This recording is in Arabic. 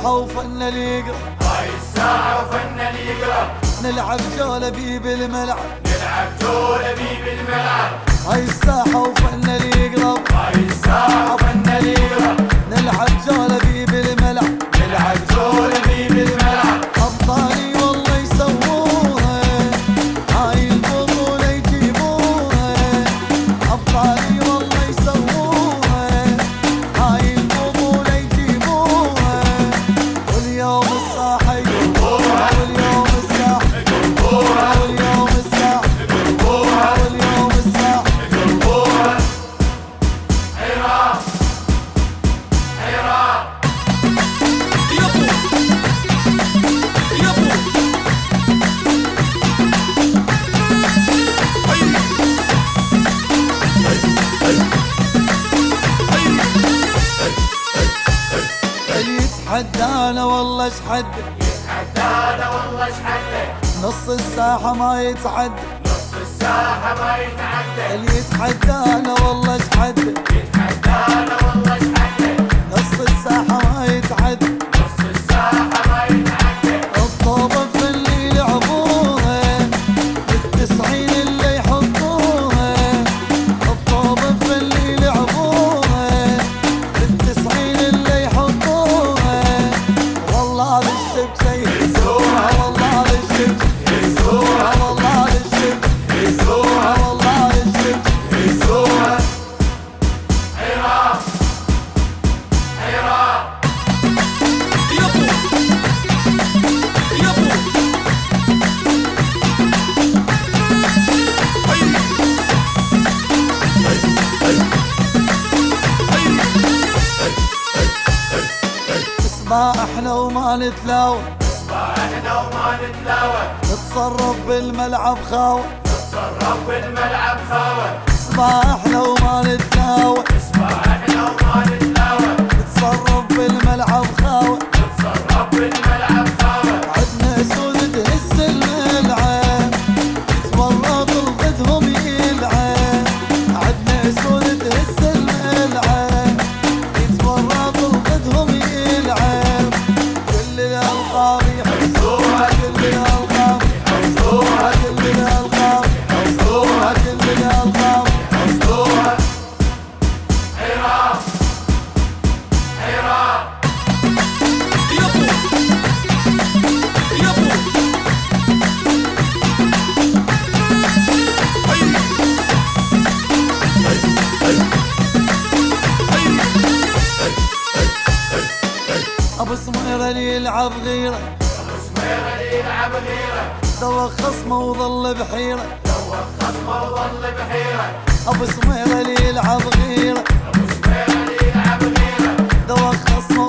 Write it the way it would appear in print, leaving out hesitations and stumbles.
الساحة وفن اليقرا، هاي الساحة وفن اليقرا، نلعب جولة بي بالملعب، نلعب جولة بي بالملعب. هاي الساحة وفن اليقرا، هاي الساحة وفن اليقرا، نلعب جولة بي بالملعب، نلعب جولة بي بالملعب. أبطالي والله يسووها، هاي البطولة يجيبوها، أبطالي والله يسووها، هاي البطولة يجيبوها، واليوم الساحة يقلبوها، واليوم الساحة يقلبوها، واليوم الساحة يقلبوها، واليوم الساحة يقلبوها. حراء حراء اللي يتحدانا والله اشحده، يتحدانا والله اشحده، نص الساحة ما يتعدى، نص الساحة ما يتعدى. اللي يتحدانا والله اشحده، يتحدانا والله اشحده، نص الساحة ما يتعدى، نص الساحة ما يتعدى. الطوبة في اللي يلعبوها، بالتسعين اللي يحطوها، الطوبة في اللي يلعبوها، بالتسعين اللي يحطوها، والله للشبكة يهزوها، والله للشبكة يهزوها، والله للشبكة يهزوها، والله للشبكة يهزوها. حراء حراء اسمع احنا وما نتلاوى، احنا وما نتلاوى، نتصرف بالملعب خاوة، نتصرف بالملعب خاوة. اسمع احنا وما نتلاوى، اسمع احنا وما نتلاوى، نتصرف بالملعب خاوة، نتصرف بالملعب خاوة. عدنا اسود تهز الملعب، يتورط الغدهم يلعب، عدنا اسود تهز الملعب، يتورط الغدهم يلعب، كل الالقاب يحوزوها، كل الالقاب يحوزوها، كل الالقاب يحوزوها، كل الالقاب يحوزوها. حراء حراء ابو سمير اللي يلعب غيره، ابو سمير اللي يلعب غيره، دوخ خصمه وظل بحيره، دوخ خصمه وظل بحيره. ابو سمير اللي يلعب غيره، ابو سمير اللي يلعب غيره، دوخ خصمه